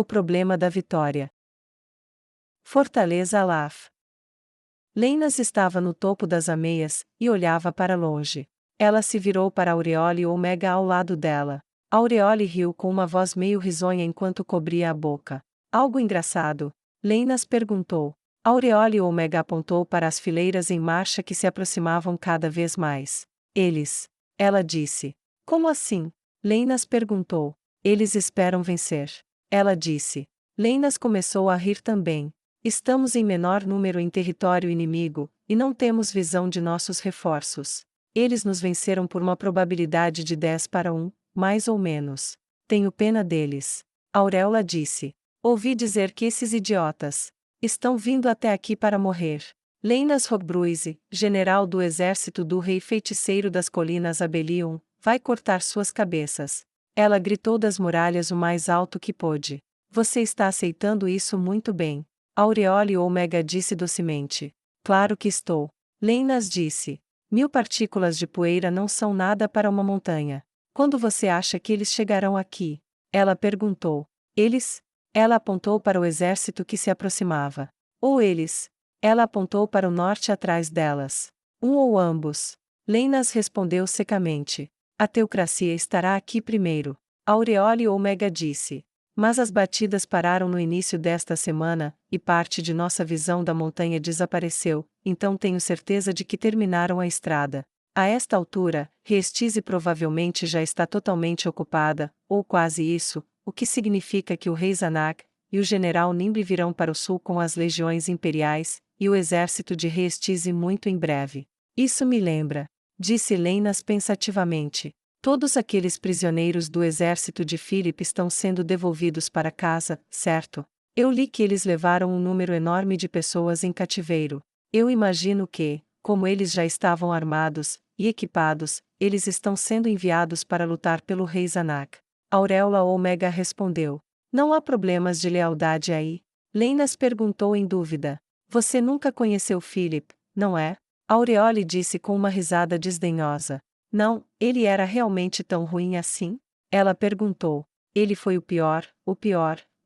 o problema da vitória. Fortaleza Alaf. Leinas estava no topo das ameias, e olhava para longe. Ela se virou para Aureole e Omega ao lado dela. Aureole riu com uma voz meio risonha enquanto cobria a boca. Algo engraçado? Leinas perguntou. Aureole e Omega apontou para as fileiras em marcha que se aproximavam cada vez mais. Eles. Ela disse. Como assim? Leinas perguntou. Eles esperam vencer. Ela disse. Leinas começou a rir também. Estamos em menor número em território inimigo, e não temos visão de nossos reforços. Eles nos venceram por uma probabilidade de 10 para 1, mais ou menos. Tenho pena deles. Auréola disse. Ouvi dizer que esses idiotas estão vindo até aqui para morrer. Leinas Rogbruise, general do exército do rei feiticeiro das colinas Abelion, vai cortar suas cabeças. Ela gritou das muralhas o mais alto que pôde. Você está aceitando isso muito bem. Aureole Omega disse docemente. Claro que estou. Leinas disse. 1000 partículas de poeira não são nada para uma montanha. Quando você acha que eles chegarão aqui? Ela perguntou. Eles? Ela apontou para o exército que se aproximava. Ou eles? Ela apontou para o norte atrás delas. Um ou ambos. Leinas respondeu secamente. A teocracia estará aqui primeiro. Aureole Omega disse. Mas as batidas pararam no início desta semana, e parte de nossa visão da montanha desapareceu, então tenho certeza de que terminaram a estrada. A esta altura, Restize provavelmente já está totalmente ocupada, ou quase isso, o que significa que o rei Zanak e o general Nimble virão para o sul com as legiões imperiais, e o exército de Restize muito em breve. Isso me lembra, disse Leinas pensativamente. Todos aqueles prisioneiros do exército de Philip estão sendo devolvidos para casa, certo? Eu li que eles levaram um número enorme de pessoas em cativeiro. Eu imagino que, como eles já estavam armados e equipados, eles estão sendo enviados para lutar pelo rei Zanak. Auréola Omega respondeu. Não há problemas de lealdade aí? Leinas perguntou em dúvida. Você nunca conheceu Philip, não é? Aureole disse com uma risada desdenhosa. Não, ele era realmente tão ruim assim? Ela perguntou. Ele foi o pior,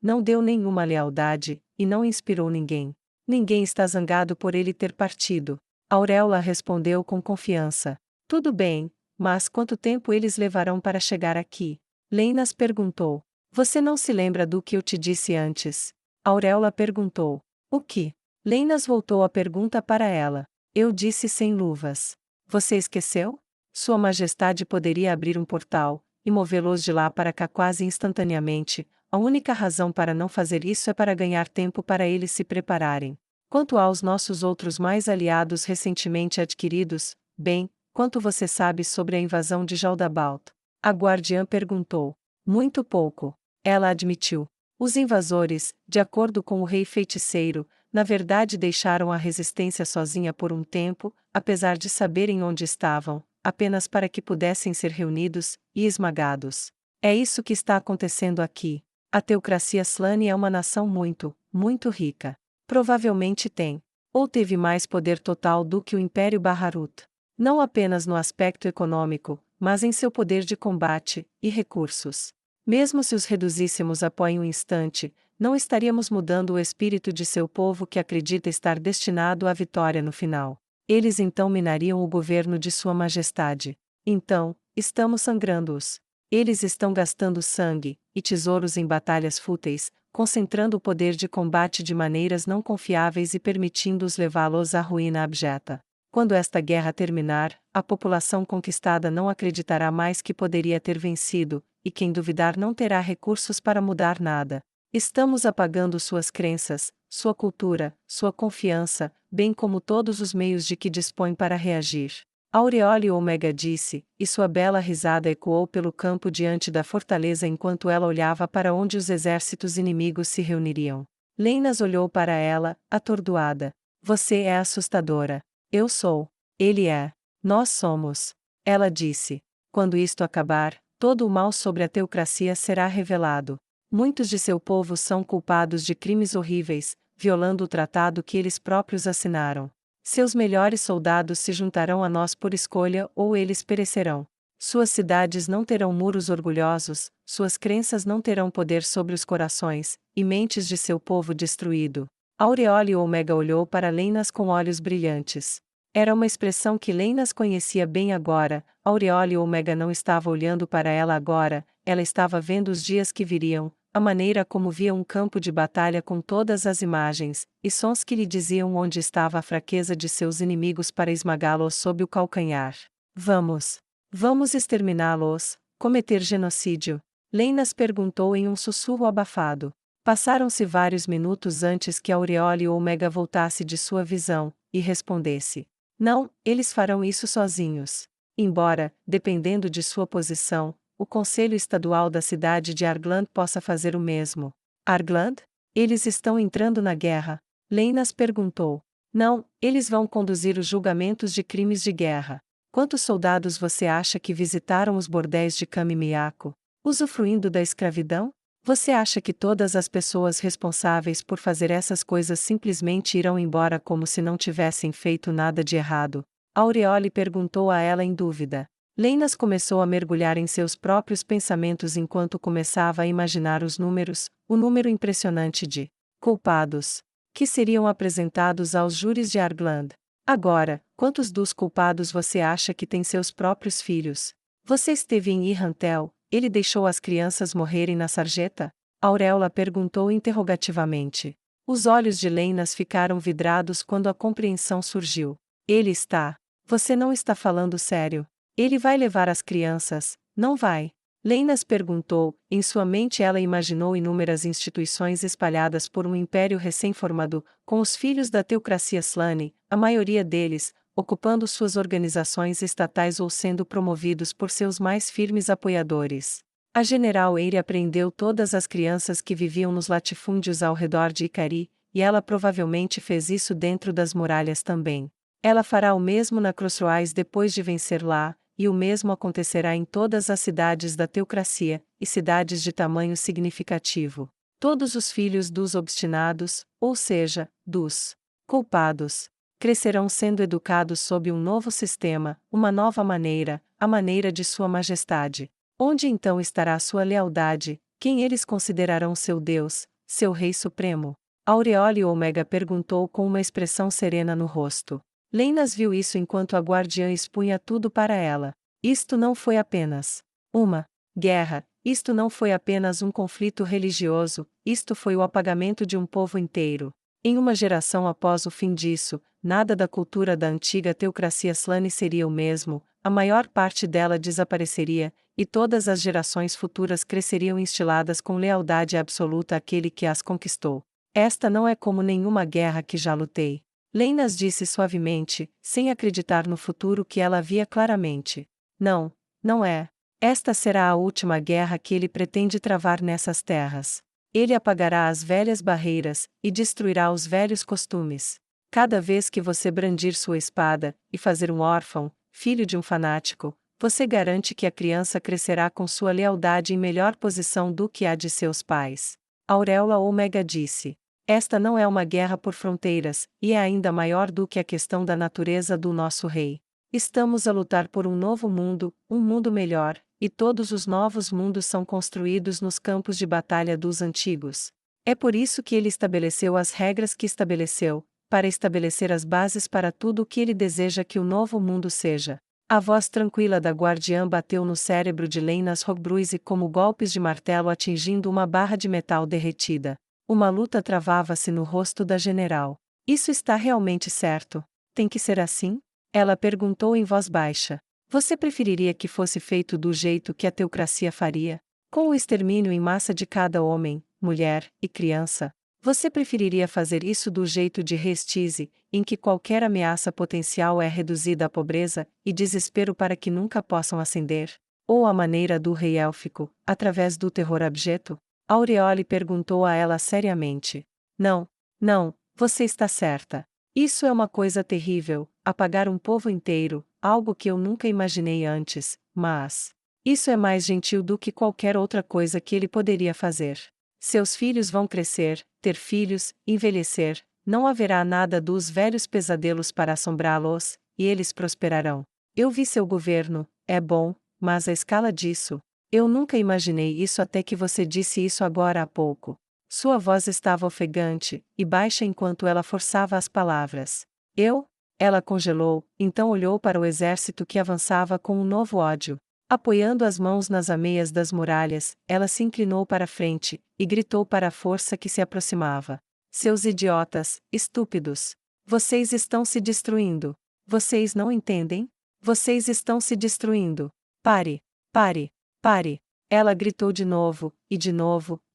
não deu nenhuma lealdade, e não inspirou ninguém. Ninguém está zangado por ele ter partido. Auréola respondeu com confiança. Tudo bem, mas quanto tempo eles levarão para chegar aqui? Leinas perguntou. Você não se lembra do que eu te disse antes? Auréola perguntou. O que? Leinas voltou a pergunta para ela. Eu disse sem luvas. Você esqueceu? Sua Majestade poderia abrir um portal, e movê-los de lá para cá quase instantaneamente. A única razão para não fazer isso é para ganhar tempo para eles se prepararem. Quanto aos nossos outros mais aliados recentemente adquiridos, bem, quanto você sabe sobre a invasão de Jaldabaoth? A guardiã perguntou. Muito pouco. Ela admitiu. Os invasores, de acordo com o rei feiticeiro, na verdade deixaram a resistência sozinha por um tempo, apesar de saberem onde estavam, apenas para que pudessem ser reunidos e esmagados. É isso que está acontecendo aqui. A teocracia Slane é uma nação muito, muito rica. Provavelmente tem, ou teve mais poder total do que o Império Baharut. Não apenas no aspecto econômico, mas em seu poder de combate e recursos. Mesmo se os reduzíssemos a pó em um instante, não estaríamos mudando o espírito de seu povo que acredita estar destinado à vitória no final. Eles então minariam o governo de Sua Majestade. Então, estamos sangrando-os. Eles estão gastando sangue e tesouros em batalhas fúteis, concentrando o poder de combate de maneiras não confiáveis e permitindo-os levá-los à ruína abjeta. Quando esta guerra terminar, a população conquistada não acreditará mais que poderia ter vencido, e quem duvidar não terá recursos para mudar nada. Estamos apagando suas crenças, sua cultura, sua confiança, bem como todos os meios de que dispõe para reagir. Aureole Omega disse, e sua bela risada ecoou pelo campo diante da fortaleza enquanto ela olhava para onde os exércitos inimigos se reuniriam. Leinas olhou para ela, atordoada. Você é assustadora. Eu sou. Ele é. Nós somos. Ela disse. Quando isto acabar, todo o mal sobre a teocracia será revelado. Muitos de seu povo são culpados de crimes horríveis, violando o tratado que eles próprios assinaram. Seus melhores soldados se juntarão a nós por escolha ou eles perecerão. Suas cidades não terão muros orgulhosos, suas crenças não terão poder sobre os corações e mentes de seu povo destruído. Aureole Omega olhou para Leinas com olhos brilhantes. Era uma expressão que Leinas conhecia bem agora. Aureole Omega não estava olhando para ela agora, ela estava vendo os dias que viriam, a maneira como via um campo de batalha com todas as imagens e sons que lhe diziam onde estava a fraqueza de seus inimigos para esmagá-los sob o calcanhar. Vamos exterminá-los, cometer genocídio? Leinas perguntou em um sussurro abafado. Passaram-se vários minutos antes que Aureole Omega voltasse de sua visão e respondesse: não, eles farão isso sozinhos. Embora, dependendo de sua posição, o Conselho Estadual da cidade de Argland possa fazer o mesmo. Argland? Eles estão entrando na guerra? Leinas perguntou. Não, eles vão conduzir os julgamentos de crimes de guerra. Quantos soldados você acha que visitaram os bordéis de Kami Miyako, usufruindo da escravidão? Você acha que todas as pessoas responsáveis por fazer essas coisas simplesmente irão embora como se não tivessem feito nada de errado? Aureole perguntou a ela em dúvida. Leinas começou a mergulhar em seus próprios pensamentos enquanto começava a imaginar os números, o número impressionante de culpados que seriam apresentados aos júris de Argland. Agora, quantos dos culpados você acha que têm seus próprios filhos? Você esteve em Irrantel, ele deixou as crianças morrerem na sarjeta? Auréola perguntou interrogativamente. Os olhos de Leinas ficaram vidrados quando a compreensão surgiu. Ele está. Você não está falando sério. Ele vai levar as crianças, não vai? Leinas perguntou. Em sua mente ela imaginou inúmeras instituições espalhadas por um império recém-formado, com os filhos da teocracia Slane, a maioria deles, ocupando suas organizações estatais ou sendo promovidos por seus mais firmes apoiadores. A General Eire apreendeu todas as crianças que viviam nos latifúndios ao redor de Ikari, e ela provavelmente fez isso dentro das muralhas também. Ela fará o mesmo na Crossroads depois de vencer lá, e o mesmo acontecerá em todas as cidades da teocracia, e cidades de tamanho significativo. Todos os filhos dos obstinados, ou seja, dos culpados, crescerão sendo educados sob um novo sistema, uma nova maneira, a maneira de Sua Majestade. Onde então estará sua lealdade, quem eles considerarão seu Deus, seu Rei Supremo? Aureole Omega perguntou com uma expressão serena no rosto. Leinas viu isso enquanto a guardiã expunha tudo para ela. Isto não foi apenas uma guerra, isto não foi apenas um conflito religioso, isto foi o apagamento de um povo inteiro. Em uma geração após o fim disso, nada da cultura da antiga teocracia Slane seria o mesmo, a maior parte dela desapareceria, e todas as gerações futuras cresceriam instiladas com lealdade absoluta àquele que as conquistou. Esta não é como nenhuma guerra que já lutei. Leinas disse suavemente, sem acreditar no futuro que ela via claramente. Não, não é. Esta será a última guerra que ele pretende travar nessas terras. Ele apagará as velhas barreiras, e destruirá os velhos costumes. Cada vez que você brandir sua espada, e fazer um órfão, filho de um fanático, você garante que a criança crescerá com sua lealdade em melhor posição do que a de seus pais. Auréola Omega disse. Esta não é uma guerra por fronteiras, e é ainda maior do que a questão da natureza do nosso rei. Estamos a lutar por um novo mundo, um mundo melhor, e todos os novos mundos são construídos nos campos de batalha dos antigos. É por isso que ele estabeleceu as regras que estabeleceu, para estabelecer as bases para tudo o que ele deseja que o novo mundo seja. A voz tranquila da guardiã bateu no cérebro de Leinas Rogbruise como golpes de martelo atingindo uma barra de metal derretida. Uma luta travava-se no rosto da general. Isso está realmente certo? Tem que ser assim? Ela perguntou em voz baixa. Você preferiria que fosse feito do jeito que a teocracia faria? Com o extermínio em massa de cada homem, mulher e criança? Você preferiria fazer isso do jeito de Restize, em que qualquer ameaça potencial é reduzida à pobreza e desespero para que nunca possam ascender? Ou à maneira do rei élfico, através do terror abjeto? Aureole perguntou a ela seriamente. Não, você está certa. Isso é uma coisa terrível, apagar um povo inteiro, algo que eu nunca imaginei antes, mas isso é mais gentil do que qualquer outra coisa que ele poderia fazer. Seus filhos vão crescer, ter filhos, envelhecer, não haverá nada dos velhos pesadelos para assombrá-los, e eles prosperarão. Eu vi seu governo, é bom, mas a escala disso. Eu nunca imaginei isso até que você disse isso agora há pouco. Sua voz estava ofegante e baixa enquanto ela forçava as palavras. Eu? Ela congelou, então olhou para o exército que avançava com um novo ódio. Apoiando as mãos nas ameias das muralhas, ela se inclinou para a frente e gritou para a força que se aproximava: Seus idiotas, estúpidos! Vocês estão se destruindo! Vocês não entendem? Vocês estão se destruindo! Pare! Pare! Pare! Ela gritou de novo,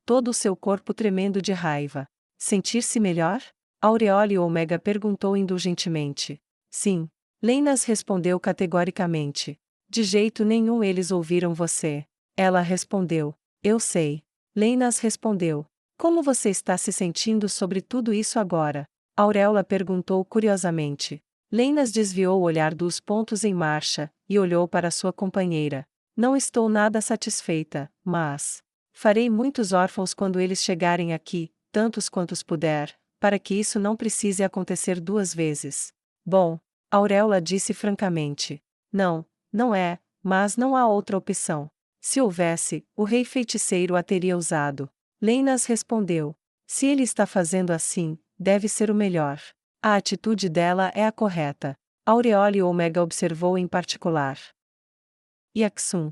todo o seu corpo tremendo de raiva. Sentir-se melhor? Aureole Omega perguntou indulgentemente. Sim. Leinas respondeu categoricamente. De jeito nenhum eles ouviram você. Ela respondeu. Eu sei. Leinas respondeu. Como você está se sentindo sobre tudo isso agora? Auréola perguntou curiosamente. Leinas desviou o olhar dos pontos em marcha, e olhou para sua companheira. Não estou nada satisfeita, mas farei muitos órfãos quando eles chegarem aqui, tantos quantos puder, para que isso não precise acontecer 2 vezes. Bom, Auréola disse francamente. Não, não é, mas não há outra opção. Se houvesse, o rei feiticeiro a teria usado. Leinas respondeu. Se ele está fazendo assim, deve ser o melhor. A atitude dela é a correta. Aureole Omega observou em particular. Yaxum.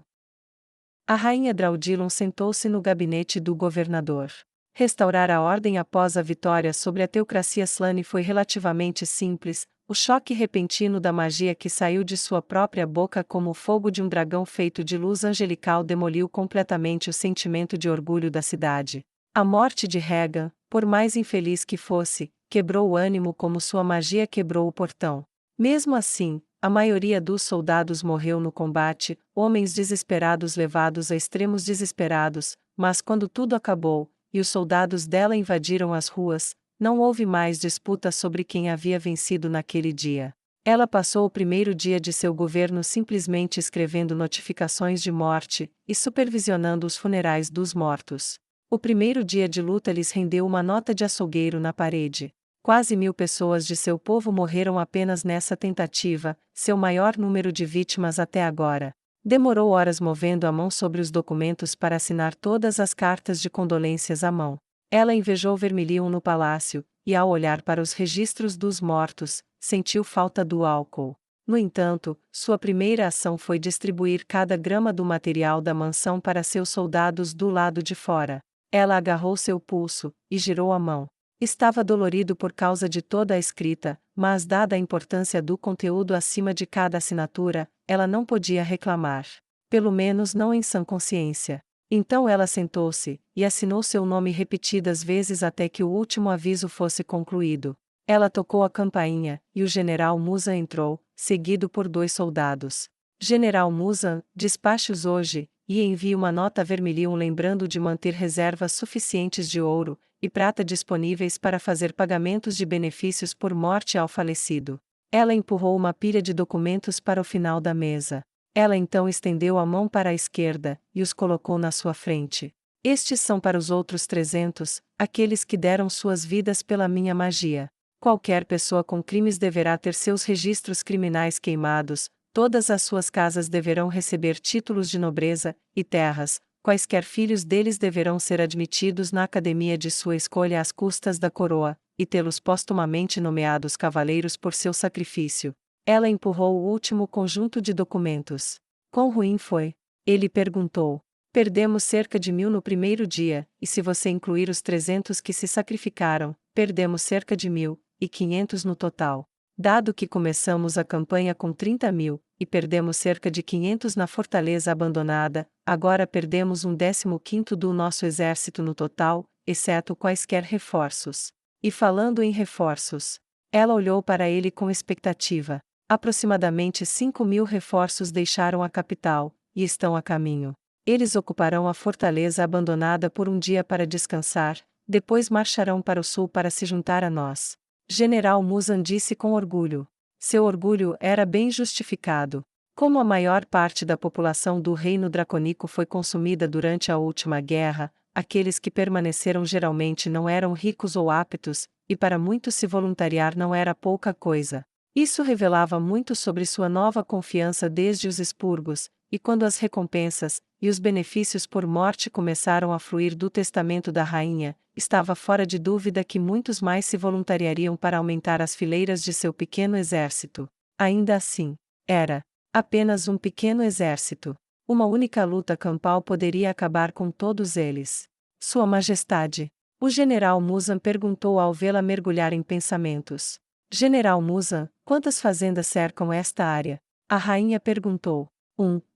A rainha Draudilon sentou-se no gabinete do governador. Restaurar a ordem após a vitória sobre a teocracia Slane foi relativamente simples. O choque repentino da magia que saiu de sua própria boca como o fogo de um dragão feito de luz angelical demoliu completamente o sentimento de orgulho da cidade. A morte de Regan, por mais infeliz que fosse, quebrou o ânimo como sua magia quebrou o portão. Mesmo assim, a maioria dos soldados morreu no combate, homens desesperados levados a extremos desesperados, mas quando tudo acabou, e os soldados dela invadiram as ruas, não houve mais disputa sobre quem havia vencido naquele dia. Ela passou o primeiro dia de seu governo simplesmente escrevendo notificações de morte e supervisionando os funerais dos mortos. O primeiro dia de luta lhes rendeu uma nota de açougueiro na parede. Quase 1000 pessoas de seu povo morreram apenas nessa tentativa, seu maior número de vítimas até agora. Demorou horas movendo a mão sobre os documentos para assinar todas as cartas de condolências à mão. Ela invejou Vermilion no palácio, e ao olhar para os registros dos mortos, sentiu falta do álcool. No entanto, sua primeira ação foi distribuir cada grama do material da mansão para seus soldados do lado de fora. Ela agarrou seu pulso, e girou a mão. Estava dolorido por causa de toda a escrita, mas dada a importância do conteúdo acima de cada assinatura, ela não podia reclamar. Pelo menos não em sã consciência. Então ela sentou-se, e assinou seu nome repetidas vezes até que o último aviso fosse concluído. Ela tocou a campainha, e o general Musa entrou, seguido por 2 soldados. General Musa, despache-os hoje, e envie uma nota a Vermilion lembrando de manter reservas suficientes de ouro e prata disponíveis para fazer pagamentos de benefícios por morte ao falecido. Ela empurrou uma pilha de documentos para o final da mesa. Ela então estendeu a mão para a esquerda, e os colocou na sua frente. Estes são para os outros 300, aqueles que deram suas vidas pela minha magia. Qualquer pessoa com crimes deverá ter seus registros criminais queimados, todas as suas casas deverão receber títulos de nobreza, e terras, quaisquer filhos deles deverão ser admitidos na academia de sua escolha às custas da coroa, e tê-los postumamente nomeados cavaleiros por seu sacrifício. Ela empurrou o último conjunto de documentos. Quão ruim foi? Ele perguntou. Perdemos cerca de 1000 no primeiro dia, e se você incluir os 300 que se sacrificaram, perdemos cerca de 1500 no total. Dado que começamos a campanha com 30.000, e perdemos cerca de 500 na fortaleza abandonada, agora perdemos 1/15 do nosso exército no total, exceto quaisquer reforços. E falando em reforços, ela olhou para ele com expectativa. Aproximadamente 5.000 reforços deixaram a capital, e estão a caminho. Eles ocuparão a fortaleza abandonada por um dia para descansar, depois marcharão para o sul para se juntar a nós. General Musan disse com orgulho. Seu orgulho era bem justificado. Como a maior parte da população do Reino Dracônico foi consumida durante a última guerra, aqueles que permaneceram geralmente não eram ricos ou aptos, e para muitos se voluntariar não era pouca coisa. Isso revelava muito sobre sua nova confiança desde os expurgos, e quando as recompensas e os benefícios por morte começaram a fluir do testamento da rainha, estava fora de dúvida que muitos mais se voluntariariam para aumentar as fileiras de seu pequeno exército. Ainda assim, era apenas um pequeno exército. Uma única luta campal poderia acabar com todos eles. Sua Majestade. O general Muzan perguntou ao vê-la mergulhar em pensamentos. General Muzan, quantas fazendas cercam esta área? A rainha perguntou.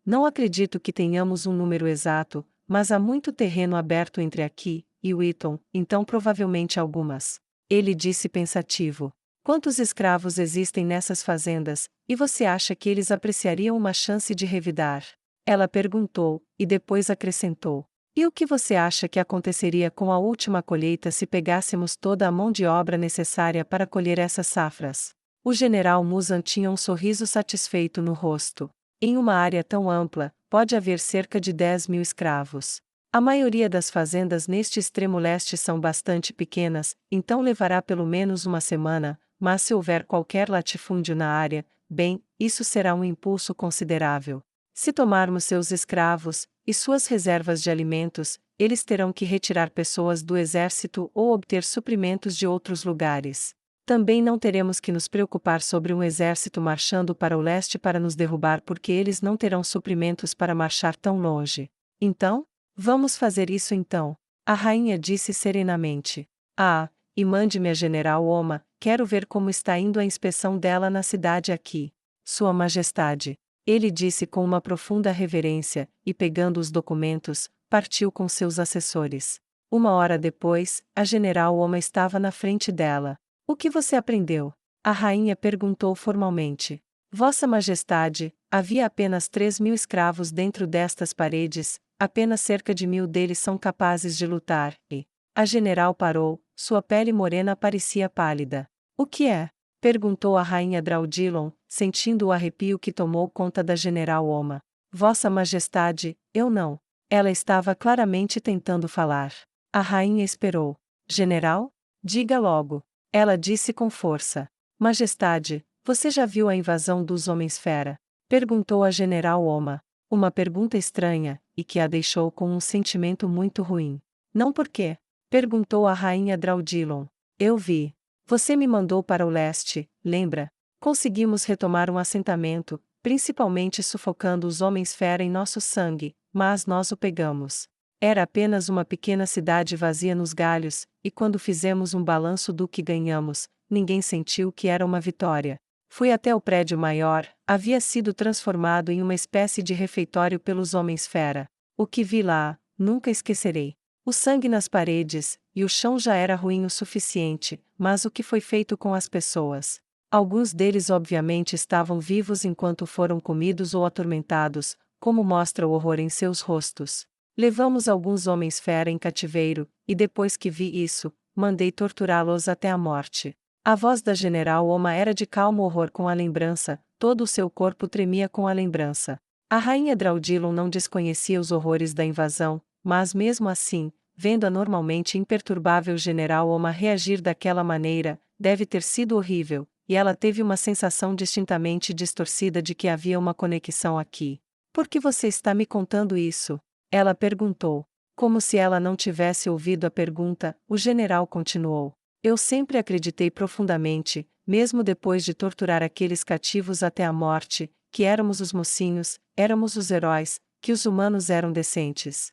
Não acredito que tenhamos um número exato, mas há muito terreno aberto entre aqui e Wheaton, então provavelmente algumas. Ele disse pensativo. Quantos escravos existem nessas fazendas, e você acha que eles apreciariam uma chance de revidar? Ela perguntou, e depois acrescentou. E o que você acha que aconteceria com a última colheita se pegássemos toda a mão de obra necessária para colher essas safras? O general Muzan tinha um sorriso satisfeito no rosto. Em uma área tão ampla, pode haver cerca de 10.000 escravos. A maioria das fazendas neste extremo leste são bastante pequenas, então levará pelo menos uma semana, mas se houver qualquer latifúndio na área, bem, isso será um impulso considerável. Se tomarmos seus escravos e suas reservas de alimentos, eles terão que retirar pessoas do exército ou obter suprimentos de outros lugares. Também não teremos que nos preocupar sobre um exército marchando para o leste para nos derrubar porque eles não terão suprimentos para marchar tão longe. Então, vamos fazer isso então. A rainha disse serenamente. E mande-me a General Oma, quero ver como está indo a inspeção dela na cidade aqui. Sua Majestade. Ele disse com uma profunda reverência, e pegando os documentos, partiu com seus assessores. Uma hora depois, a General Oma estava na frente dela. O que você aprendeu? A rainha perguntou formalmente. Vossa Majestade, havia apenas 3.000 escravos dentro destas paredes, apenas cerca de 1.000 deles são capazes de lutar, e... A general parou, sua pele morena parecia pálida. O que é? Perguntou a rainha Draudilon, sentindo o arrepio que tomou conta da general Oma. Vossa Majestade, eu não. Ela estava claramente tentando falar. A rainha esperou. General? Diga logo. Ela disse com força. Majestade, você já viu a invasão dos Homens-Fera? Perguntou a general Oma. Uma pergunta estranha, e que a deixou com um sentimento muito ruim. Não por quê? Perguntou a rainha Draudilon. Eu vi. Você me mandou para o leste, lembra? Conseguimos retomar um assentamento, principalmente sufocando os Homens-Fera em nosso sangue, mas nós o pegamos. Era apenas uma pequena cidade vazia nos galhos, e quando fizemos um balanço do que ganhamos, ninguém sentiu que era uma vitória. Fui até o prédio maior, havia sido transformado em uma espécie de refeitório pelos Homens-Fera. O que vi lá, nunca esquecerei. O sangue nas paredes, e o chão já era ruim o suficiente, mas o que foi feito com as pessoas? Alguns deles obviamente estavam vivos enquanto foram comidos ou atormentados, como mostra o horror em seus rostos. Levamos alguns Homens-Fera em cativeiro, e depois que vi isso, mandei torturá-los até a morte. A voz da general Oma era de calmo horror com a lembrança, todo o seu corpo tremia com a lembrança. A rainha Draudilon não desconhecia os horrores da invasão, mas mesmo assim, vendo a normalmente imperturbável general Oma reagir daquela maneira, deve ter sido horrível, e ela teve uma sensação distintamente distorcida de que havia uma conexão aqui. Por que você está me contando isso? Ela perguntou. Como se ela não tivesse ouvido a pergunta, o general continuou. Eu sempre acreditei profundamente, mesmo depois de torturar aqueles cativos até a morte, que éramos os mocinhos, éramos os heróis, que os humanos eram decentes.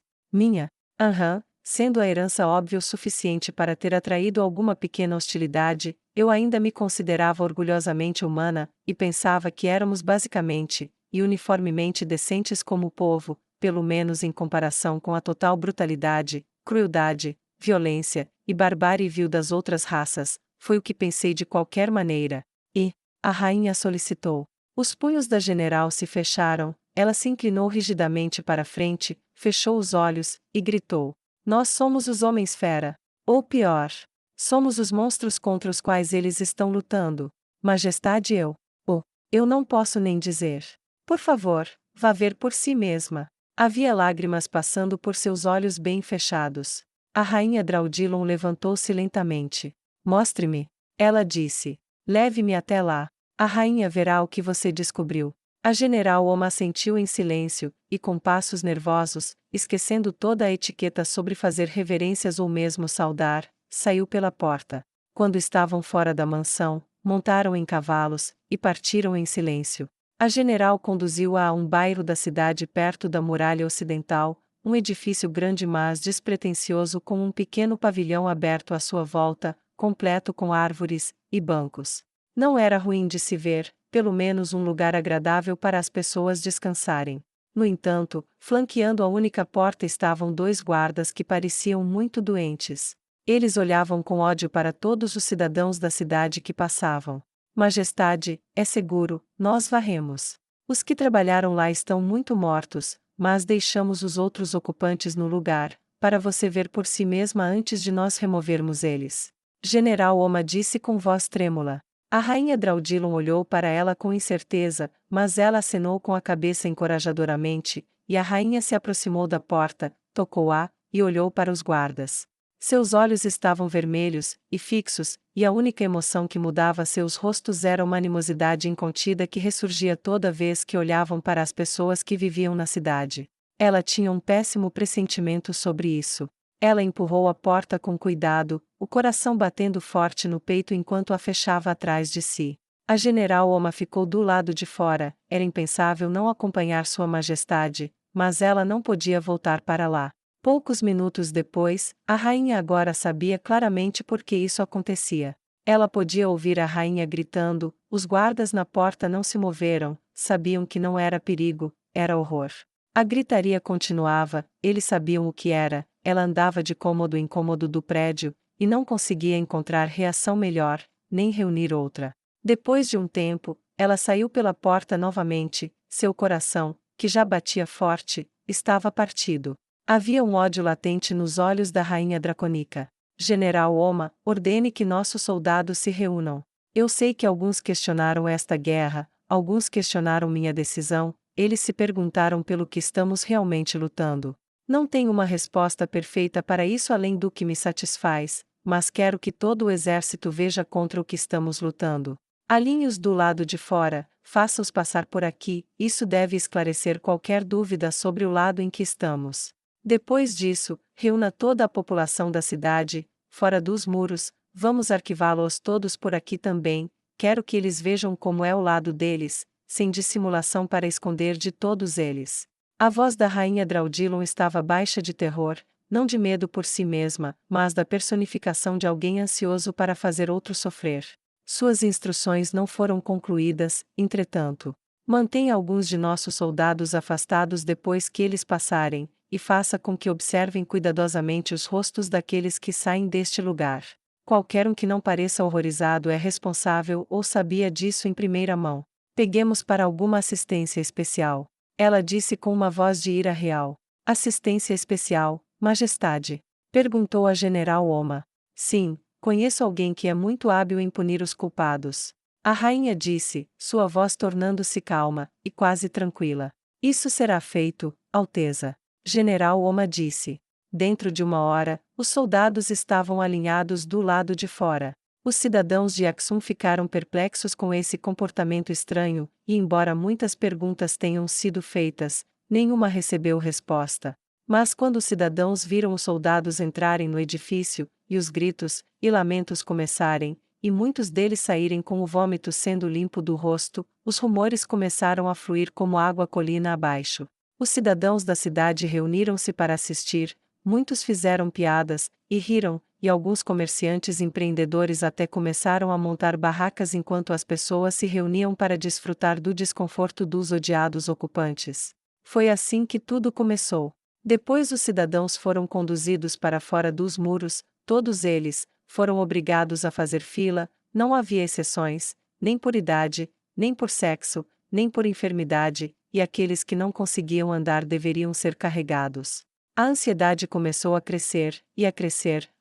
Sendo a herança óbvia o suficiente para ter atraído alguma pequena hostilidade, eu ainda me considerava orgulhosamente humana, e pensava que éramos basicamente, e uniformemente decentes como povo, pelo menos em comparação com a total brutalidade, crueldade, violência e barbárie vil das outras raças, foi o que pensei de qualquer maneira. E, a rainha solicitou. Os punhos da general se fecharam, ela se inclinou rigidamente para a frente, fechou os olhos, e gritou. Nós somos os Homens-Fera. Ou pior, somos os monstros contra os quais eles estão lutando. Majestade eu não posso nem dizer. Por favor, vá ver por si mesma. Havia lágrimas passando por seus olhos bem fechados. A rainha Draudilon levantou-se lentamente. Mostre-me. Ela disse. Leve-me até lá. A rainha verá o que você descobriu. A general Oma assentiu em silêncio, e com passos nervosos, esquecendo toda a etiqueta sobre fazer reverências ou mesmo saudar, saiu pela porta. Quando estavam fora da mansão, montaram em cavalos, e partiram em silêncio. A general conduziu-a a um bairro da cidade perto da muralha ocidental, um edifício grande mas despretensioso com um pequeno pavilhão aberto à sua volta, completo com árvores e bancos. Não era ruim de se ver, pelo menos um lugar agradável para as pessoas descansarem. No entanto, flanqueando a única porta estavam 2 guardas que pareciam muito doentes. Eles olhavam com ódio para todos os cidadãos da cidade que passavam. Majestade, é seguro, nós varremos. Os que trabalharam lá estão muito mortos, mas deixamos os outros ocupantes no lugar, para você ver por si mesma antes de nós removermos eles. General Oma disse com voz trêmula. A rainha Draudilon olhou para ela com incerteza, mas ela acenou com a cabeça encorajadoramente, e a rainha se aproximou da porta, tocou-a, e olhou para os guardas. Seus olhos estavam vermelhos e fixos, e a única emoção que mudava seus rostos era uma animosidade incontida que ressurgia toda vez que olhavam para as pessoas que viviam na cidade. Ela tinha um péssimo pressentimento sobre isso. Ela empurrou a porta com cuidado, o coração batendo forte no peito enquanto a fechava atrás de si. A general Oma ficou do lado de fora, era impensável não acompanhar Sua Majestade, mas ela não podia voltar para lá. Poucos minutos depois, a rainha agora sabia claramente por que isso acontecia. Ela podia ouvir a rainha gritando, os guardas na porta não se moveram, sabiam que não era perigo, era horror. A gritaria continuava, eles sabiam o que era, ela andava de cômodo em cômodo do prédio, e não conseguia encontrar reação melhor, nem reunir outra. Depois de um tempo, ela saiu pela porta novamente, seu coração, que já batia forte, estava partido. Havia um ódio latente nos olhos da rainha dracônica. General Oma, ordene que nossos soldados se reúnam. Eu sei que alguns questionaram esta guerra, alguns questionaram minha decisão, eles se perguntaram pelo que estamos realmente lutando. Não tenho uma resposta perfeita para isso além do que me satisfaz, mas quero que todo o exército veja contra o que estamos lutando. Alinhe-os do lado de fora, faça-os passar por aqui, isso deve esclarecer qualquer dúvida sobre o lado em que estamos. Depois disso, reúna toda a população da cidade, fora dos muros, vamos arquivá-los todos por aqui também, quero que eles vejam como é o lado deles, sem dissimulação para esconder de todos eles. A voz da rainha Draudilon estava baixa de terror, não de medo por si mesma, mas da personificação de alguém ansioso para fazer outro sofrer. Suas instruções não foram concluídas, entretanto. Mantenha alguns de nossos soldados afastados depois que eles passarem, e faça com que observem cuidadosamente os rostos daqueles que saem deste lugar. Qualquer um que não pareça horrorizado é responsável ou sabia disso em primeira mão. Peguemos para alguma assistência especial. Ela disse com uma voz de ira real. Assistência especial, Majestade? Perguntou a general Oma. Sim, conheço alguém que é muito hábil em punir os culpados. A rainha disse, sua voz tornando-se calma, e quase tranquila. Isso será feito, Alteza. General Oma disse. Dentro de uma hora, os soldados estavam alinhados do lado de fora. Os cidadãos de Axum ficaram perplexos com esse comportamento estranho, e embora muitas perguntas tenham sido feitas, nenhuma recebeu resposta. Mas quando os cidadãos viram os soldados entrarem no edifício, e os gritos e lamentos começarem, e muitos deles saírem com o vômito sendo limpo do rosto, os rumores começaram a fluir como água colina abaixo. Os cidadãos da cidade reuniram-se para assistir, muitos fizeram piadas, e riram, e alguns comerciantes e empreendedores até começaram a montar barracas enquanto as pessoas se reuniam para desfrutar do desconforto dos odiados ocupantes. Foi assim que tudo começou. Depois os cidadãos foram conduzidos para fora dos muros, todos eles, foram obrigados a fazer fila, não havia exceções, nem por idade, nem por sexo, nem por enfermidade, e aqueles que não conseguiam andar deveriam ser carregados. A ansiedade começou a crescer,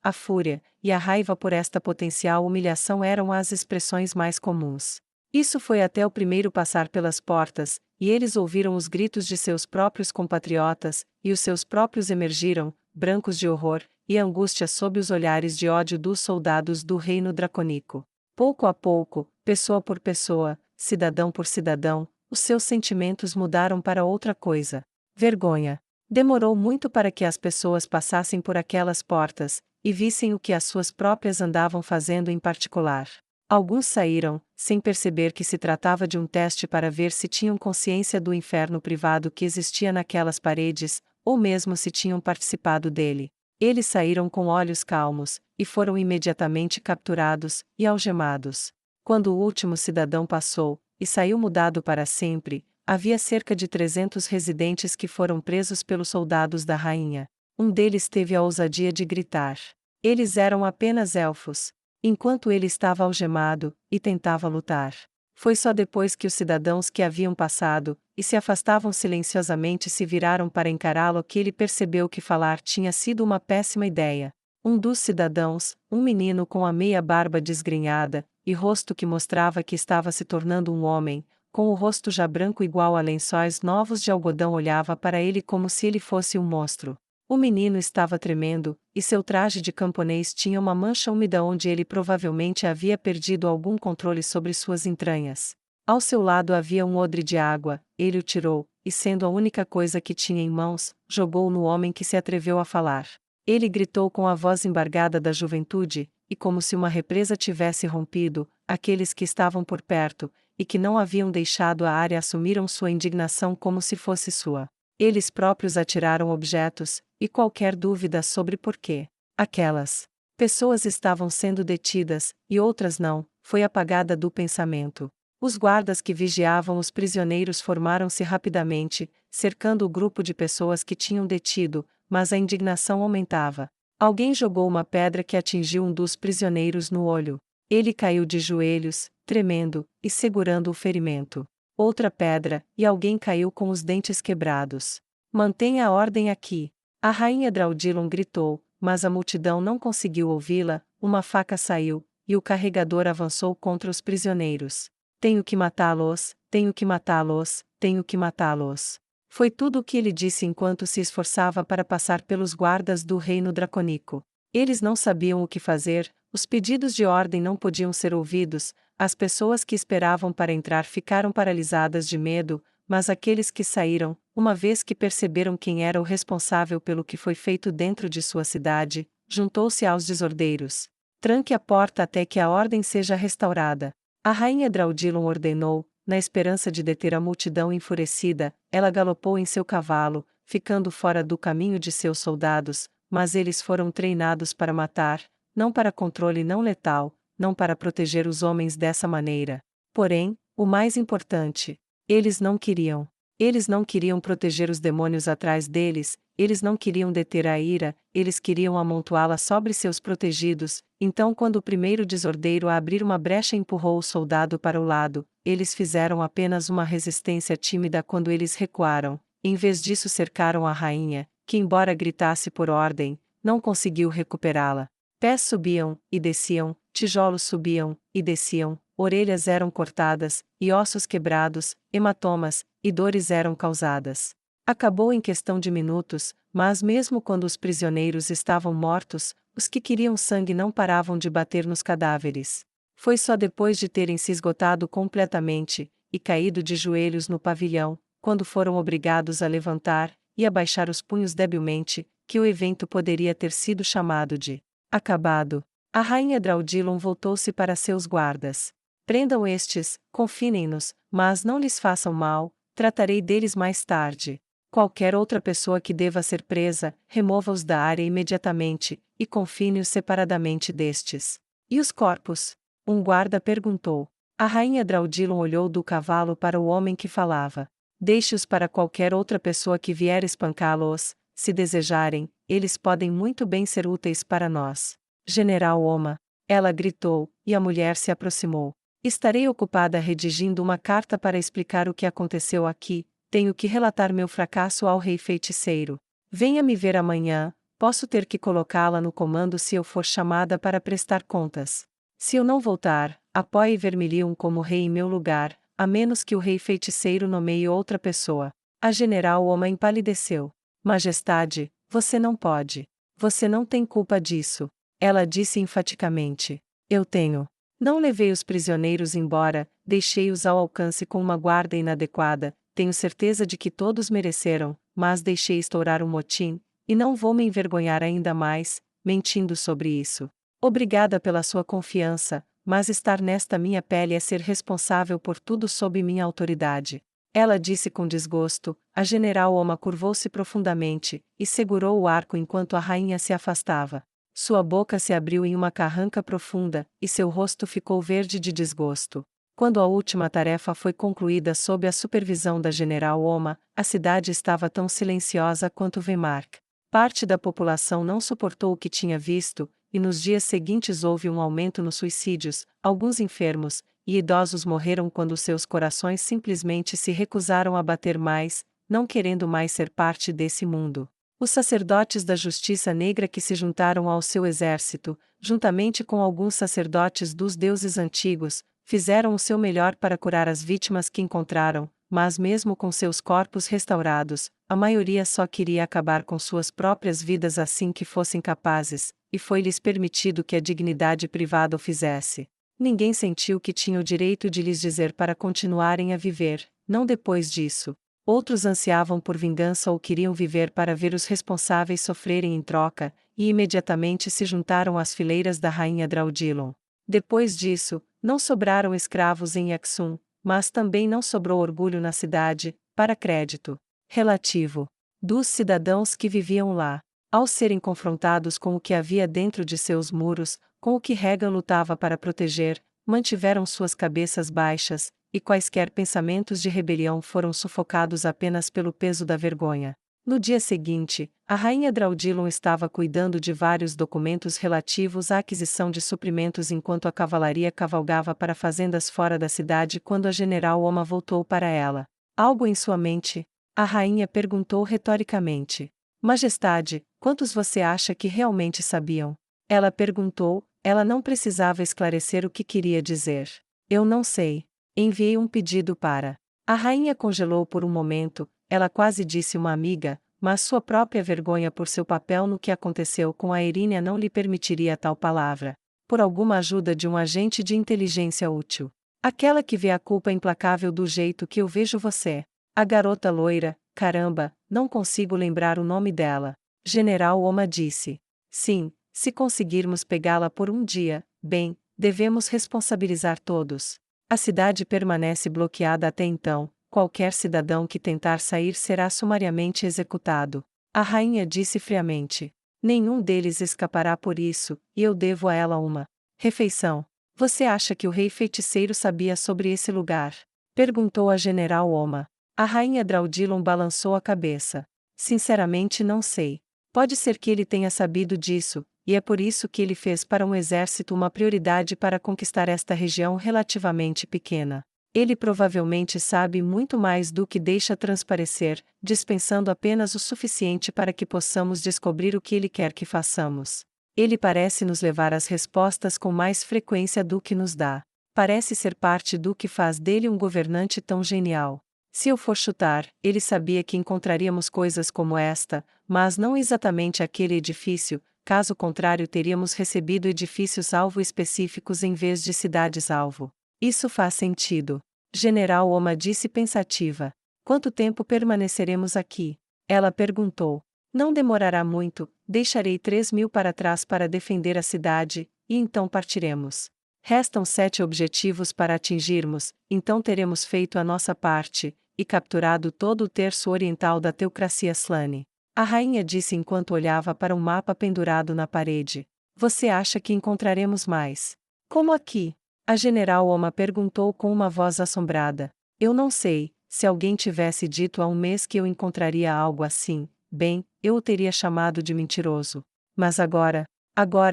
a fúria, e a raiva por esta potencial humilhação eram as expressões mais comuns. Isso foi até o primeiro passar pelas portas, e eles ouviram os gritos de seus próprios compatriotas, e os seus próprios emergiram, brancos de horror, e angústia sob os olhares de ódio dos soldados do reino dracônico. Pouco a pouco, pessoa por pessoa, cidadão por cidadão, os seus sentimentos mudaram para outra coisa: vergonha. Demorou muito para que as pessoas passassem por aquelas portas e vissem o que as suas próprias andavam fazendo em particular. Alguns saíram, sem perceber que se tratava de um teste para ver se tinham consciência do inferno privado que existia naquelas paredes, ou mesmo se tinham participado dele. Eles saíram com olhos calmos, e foram imediatamente capturados e algemados. Quando o último cidadão passou, e saiu mudado para sempre, havia cerca de 300 residentes que foram presos pelos soldados da rainha. Um deles teve a ousadia de gritar. Eles eram apenas elfos. Enquanto ele estava algemado, e tentava lutar. Foi só depois que os cidadãos que haviam passado, e se afastavam silenciosamente se viraram para encará-lo que ele percebeu que falar tinha sido uma péssima ideia. Um dos cidadãos, um menino com a meia barba desgrenhada, e rosto que mostrava que estava se tornando um homem, com o rosto já branco igual a lençóis novos de algodão, olhava para ele como se ele fosse um monstro. O menino estava tremendo, e seu traje de camponês tinha uma mancha úmida onde ele provavelmente havia perdido algum controle sobre suas entranhas. Ao seu lado havia um odre de água, ele o tirou, e sendo a única coisa que tinha em mãos, jogou-o no homem que se atreveu a falar. Ele gritou com a voz embargada da juventude, e como se uma represa tivesse rompido, aqueles que estavam por perto, e que não haviam deixado a área assumiram sua indignação como se fosse sua. Eles próprios atiraram objetos, e qualquer dúvida sobre por que aquelas pessoas estavam sendo detidas, e outras não, foi apagada do pensamento. Os guardas que vigiavam os prisioneiros formaram-se rapidamente, cercando o grupo de pessoas que tinham detido, mas a indignação aumentava. Alguém jogou uma pedra que atingiu um dos prisioneiros no olho. Ele caiu de joelhos, tremendo, e segurando o ferimento. Outra pedra, e alguém caiu com os dentes quebrados. Mantenha a ordem aqui. A rainha Draudilon gritou, mas a multidão não conseguiu ouvi-la. Uma faca saiu, e o carregador avançou contra os prisioneiros. Tenho que matá-los, tenho que matá-los, tenho que matá-los. Foi tudo o que ele disse enquanto se esforçava para passar pelos guardas do reino dracônico. Eles não sabiam o que fazer, os pedidos de ordem não podiam ser ouvidos, as pessoas que esperavam para entrar ficaram paralisadas de medo, mas aqueles que saíram, uma vez que perceberam quem era o responsável pelo que foi feito dentro de sua cidade, juntou-se aos desordeiros. Tranque a porta até que a ordem seja restaurada. A rainha Draudilon ordenou, na esperança de deter a multidão enfurecida, ela galopou em seu cavalo, ficando fora do caminho de seus soldados, mas eles foram treinados para matar, não para controle não letal, não para proteger os homens dessa maneira. Porém, o mais importante, eles não queriam. Eles não queriam proteger os demônios atrás deles, eles não queriam deter a ira, eles queriam amontoá-la sobre seus protegidos. Então, quando o primeiro desordeiro a abrir uma brecha empurrou o soldado para o lado, eles fizeram apenas uma resistência tímida quando eles recuaram. Em vez disso, cercaram a rainha, que, embora gritasse por ordem, não conseguiu recuperá-la. Pés subiam e desciam, tijolos subiam e desciam, orelhas eram cortadas, e ossos quebrados, hematomas e dores eram causadas. Acabou em questão de minutos, mas mesmo quando os prisioneiros estavam mortos, os que queriam sangue não paravam de bater nos cadáveres. Foi só depois de terem se esgotado completamente, e caído de joelhos no pavilhão, quando foram obrigados a levantar e abaixar os punhos debilmente, que o evento poderia ter sido chamado de acabado. A rainha Draudilon voltou-se para seus guardas. Prendam estes, confinem-nos, mas não lhes façam mal, tratarei deles mais tarde. Qualquer outra pessoa que deva ser presa, remova-os da área imediatamente, e confine-os separadamente destes. E os corpos? Um guarda perguntou. A rainha Draudilon olhou do cavalo para o homem que falava. Deixe-os para qualquer outra pessoa que vier espancá-los, se desejarem, eles podem muito bem ser úteis para nós. General Oma. Ela gritou, e a mulher se aproximou. Estarei ocupada redigindo uma carta para explicar o que aconteceu aqui. Tenho que relatar meu fracasso ao rei feiticeiro. Venha me ver amanhã, posso ter que colocá-la no comando se eu for chamada para prestar contas. Se eu não voltar, apoie Vermilion como rei em meu lugar, a menos que o rei feiticeiro nomeie outra pessoa. A general Oma empalideceu. Majestade, você não pode. Você não tem culpa disso. Ela disse enfaticamente. Eu tenho. Não levei os prisioneiros embora, deixei-os ao alcance com uma guarda inadequada, tenho certeza de que todos mereceram, mas deixei estourar o motim, e não vou me envergonhar ainda mais, mentindo sobre isso. Obrigada pela sua confiança, mas estar nesta minha pele é ser responsável por tudo sob minha autoridade. Ela disse com desgosto. A general Oma curvou-se profundamente, e segurou o arco enquanto a rainha se afastava. Sua boca se abriu em uma carranca profunda, e seu rosto ficou verde de desgosto. Quando a última tarefa foi concluída sob a supervisão da general Oma, a cidade estava tão silenciosa quanto Wemark. Parte da população não suportou o que tinha visto, e nos dias seguintes houve um aumento nos suicídios. Alguns enfermos e idosos morreram quando seus corações simplesmente se recusaram a bater mais, não querendo mais ser parte desse mundo. Os sacerdotes da justiça negra que se juntaram ao seu exército, juntamente com alguns sacerdotes dos deuses antigos, fizeram o seu melhor para curar as vítimas que encontraram, mas mesmo com seus corpos restaurados, a maioria só queria acabar com suas próprias vidas assim que fossem capazes, e foi-lhes permitido que a dignidade privada o fizesse. Ninguém sentiu que tinha o direito de lhes dizer para continuarem a viver, não depois disso. Outros ansiavam por vingança ou queriam viver para ver os responsáveis sofrerem em troca, e imediatamente se juntaram às fileiras da rainha Draudilon. Depois disso, não sobraram escravos em Yaxum, mas também não sobrou orgulho na cidade, para crédito relativo dos cidadãos que viviam lá. Ao serem confrontados com o que havia dentro de seus muros, com o que Regan lutava para proteger, mantiveram suas cabeças baixas, e quaisquer pensamentos de rebelião foram sufocados apenas pelo peso da vergonha. No dia seguinte, a rainha Draudilon estava cuidando de vários documentos relativos à aquisição de suprimentos enquanto a cavalaria cavalgava para fazendas fora da cidade quando a general Oma voltou para ela. Algo em sua mente? A rainha perguntou retoricamente. Majestade, quantos você acha que realmente sabiam? Ela perguntou, ela não precisava esclarecer o que queria dizer. Eu não sei. Enviei um pedido para. A rainha congelou por um momento, ela quase disse uma amiga, mas sua própria vergonha por seu papel no que aconteceu com a Erínia não lhe permitiria tal palavra. Por alguma ajuda de um agente de inteligência útil. Aquela que vê a culpa implacável do jeito que eu vejo você. A garota loira, caramba, não consigo lembrar o nome dela. General Oma disse. Sim, se conseguirmos pegá-la por um dia, bem, devemos responsabilizar todos. A cidade permanece bloqueada até então, qualquer cidadão que tentar sair será sumariamente executado. A rainha disse friamente. Nenhum deles escapará por isso, e eu devo a ela uma refeição. Você acha que o rei feiticeiro sabia sobre esse lugar? Perguntou a general Oma. A rainha Draudilon balançou a cabeça. Sinceramente não sei. Pode ser que ele tenha sabido disso, e é por isso que ele fez para um exército uma prioridade para conquistar esta região relativamente pequena. Ele provavelmente sabe muito mais do que deixa transparecer, dispensando apenas o suficiente para que possamos descobrir o que ele quer que façamos. Ele parece nos levar às respostas com mais frequência do que nos dá. Parece ser parte do que faz dele um governante tão genial. Se eu for chutar, ele sabia que encontraríamos coisas como esta, mas não exatamente aquele edifício, caso contrário teríamos recebido edifícios-alvo específicos em vez de cidades-alvo. Isso faz sentido. General Oma disse pensativa. Quanto tempo permaneceremos aqui? Ela perguntou. Não demorará muito, deixarei 3.000 para trás para defender a cidade, e então partiremos. Restam 7 objetivos para atingirmos, então teremos feito a nossa parte, e capturado todo o terço oriental da teocracia Slane. A rainha disse enquanto olhava para um mapa pendurado na parede. Você acha que encontraremos mais? Como aqui? A general Oma perguntou com uma voz assombrada. Eu não sei, se alguém tivesse dito há um mês que eu encontraria algo assim, bem, eu o teria chamado de mentiroso. Mas agora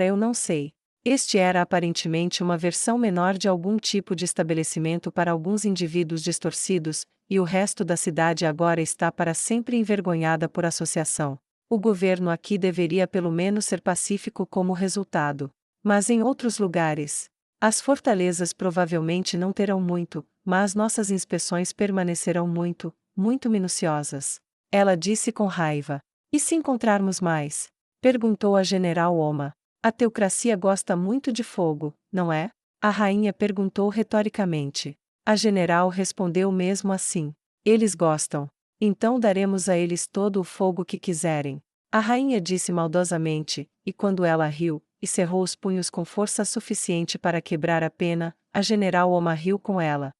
eu não sei. Este era aparentemente uma versão menor de algum tipo de estabelecimento para alguns indivíduos distorcidos, e o resto da cidade agora está para sempre envergonhada por associação. O governo aqui deveria pelo menos ser pacífico como resultado. Mas em outros lugares, as fortalezas provavelmente não terão muito, mas nossas inspeções permanecerão muito, muito minuciosas. Ela disse com raiva. E se encontrarmos mais? Perguntou a general Oma. A teocracia gosta muito de fogo, não é? A rainha perguntou retoricamente. A general respondeu mesmo assim. Eles gostam. Então daremos a eles todo o fogo que quiserem. A rainha disse maldosamente, e quando ela riu, e cerrou os punhos com força suficiente para quebrar a pena, a general Oma riu com ela.